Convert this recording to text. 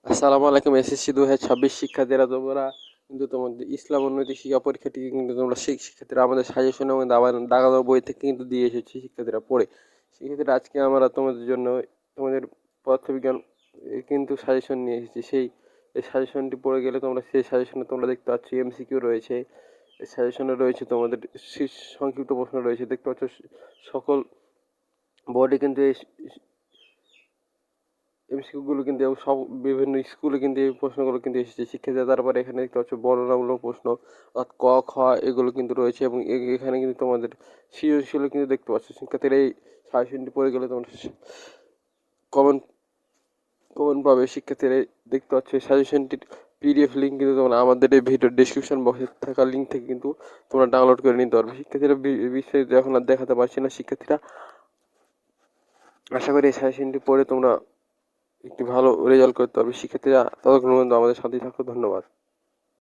আসসালামু আলাইকুম। এসএসসি 2026 শিক্ষার্থীরা, তোমরা কিন্তু তোমাদের ইসলাম ও নৈতিক শিক্ষা পরীক্ষাটি কিন্তু তোমরা শিক্ষার্থীরা আমাদের সাজেশন এবং দাগানো বই থেকে কিন্তু দিয়ে এসেছি শিক্ষার্থীরা পড়ে। সেক্ষেত্রে আজকে আমরা তোমাদের জন্য তোমাদের পদার্থবিজ্ঞান কিন্তু সাজেশন নিয়ে এসেছি। এই সাজেশনটি পড়ে গেলে তোমরা সেই সাজেশনে তোমরা দেখতে পাচ্ছ এমসিকিউ রয়েছে, এই সাজেশনে রয়েছে তোমাদের সংক্ষিপ্ত প্রশ্ন রয়েছে, দেখতে পাচ্ছ সকল বোর্ডে কিন্তু এই এমসিকিউগুলো কিন্তু সব বিভিন্ন স্কুলে কিন্তু এই প্রশ্নগুলো কিন্তু এসেছে শিক্ষার্থীরা। তারপরে এখানে দেখতে পাচ্ছ বর্ণনামূলক প্রশ্ন অর্থাৎ ক খ এগুলো কিন্তু রয়েছে, এবং এখানে কিন্তু তোমাদের সৃজনশীলও কিন্তু দেখতে পাচ্ছ। শিক্ষার্থীরা এই সাজেশনটি পড়ে গেলে তোমরা কমন কমন পাবে। শিক্ষার্থীরা দেখতে পাচ্ছ এই সাজেশনটির পিডিএফ লিঙ্ক কিন্তু তোমরা আমাদের এই ভিডিও ডিসক্রিপশন বক্সে থাকা লিঙ্ক থেকে কিন্তু তোমরা ডাউনলোড করে নিতে পারবে। শিক্ষার্থীরা বিস্তারিত এখন আর দেখাতে পারছি না। শিক্ষার্থীরা আশা করি এই সাজেশনটি পড়ে তোমরা একটি ভালো রেজাল্ট করতে পারবে। শিক্ষার্থীরা ততক্ষণ পর্যন্ত আমাদের সাথেই থাকো। ধন্যবাদ।